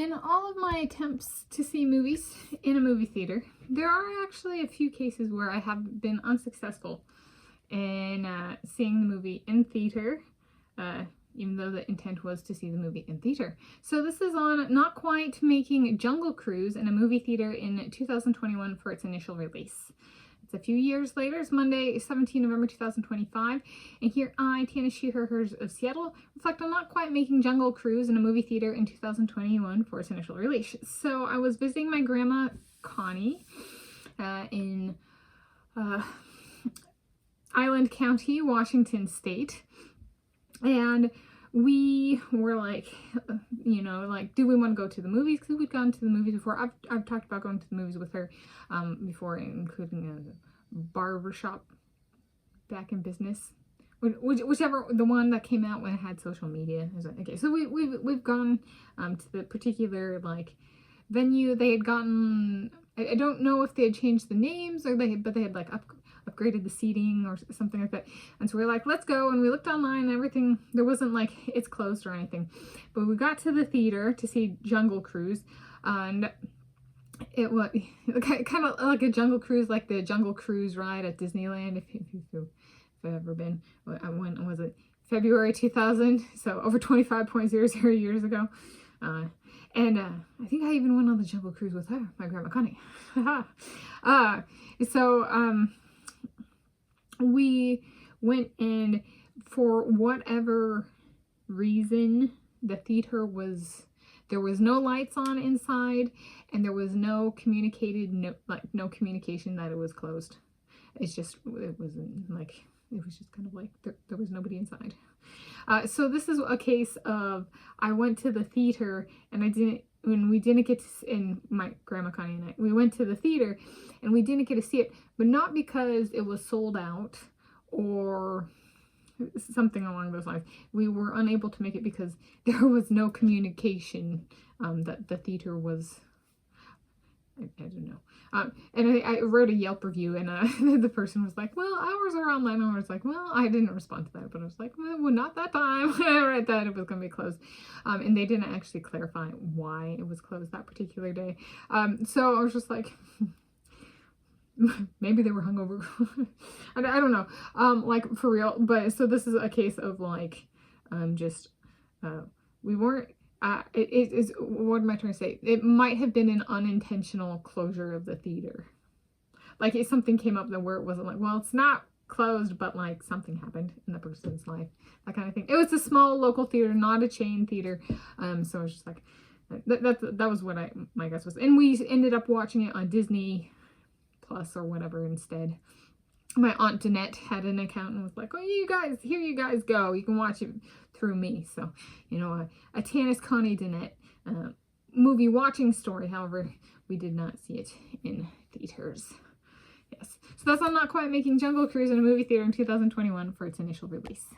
in all of my attempts to see movies in a movie theater, there are actually a few cases where I have been unsuccessful in seeing the movie in theater, even though the intent was to see the movie in theater. So this is on not quite making Jungle Cruise in a movie theater in 2021 for its initial release. It's a few years later. It's Monday, 17 November 2025, and here I, Tanis Coralee of Seattle, reflect on not quite making Jungle Cruise in a movie theater in 2021 for its initial release. So I was visiting my grandma Connie in Island County, Washington State, and we were like, you know, like, do we want to go to the movies? Because we'd gone to the movies before. I've talked about going to the movies with her before, including a barbershop back in business, whichever, the one that came out when it had social media. Okay, so we've gone to the particular like venue. They had gotten, I don't know if they had changed the names or but they had like upgraded the seating or something like that. And so we were like, let's go. And we looked online and everything. There wasn't like it's closed or anything. But we got to the theater to see Jungle Cruise, and it was kind of like a Jungle Cruise, like the Jungle Cruise ride at Disneyland. If you've ever been, when was it? February 2000. So over 25.00 years ago. And I think I even went on the Jungle Cruise with her, my grandma Connie. So we went, and for whatever reason, the theater there was no lights on inside, and there was no communication that it was closed. It was just kind of like there was nobody inside. So this is a case of, I went to the theater and we didn't get to, and my grandma Connie and I, we went to the theater and we didn't get to see it, but not because it was sold out or something along those lines. We were unable to make it because there was no communication that the theater was, I don't know. And I wrote a Yelp review, and the person was like, well, ours are online. And I was like, well, I didn't respond to that, but I was like, well, not that time. I read that it was going to be closed. And they didn't actually clarify why it was closed that particular day. So I was just like, maybe they were hungover. I don't know. Like, for real. But so this is a case of like, we weren't, it is, what am I trying to say? It might have been an unintentional closure of the theater. Like, if something came up where it wasn't like, well, it's not closed, but like something happened in the person's life, that kind of thing. It was a small local theater, not a chain theater. So I was just like, that was what my guess was. And we ended up watching it on Disney Plus or whatever instead. My Aunt Danette had an account and was like, oh, here you guys go. You can watch it through me. So, you know, a Tanis Coralee Leonhardi movie watching story. However, we did not see it in theaters. Yes. So that's on not quite making Jungle Cruise in a movie theater in 2021 for its initial release.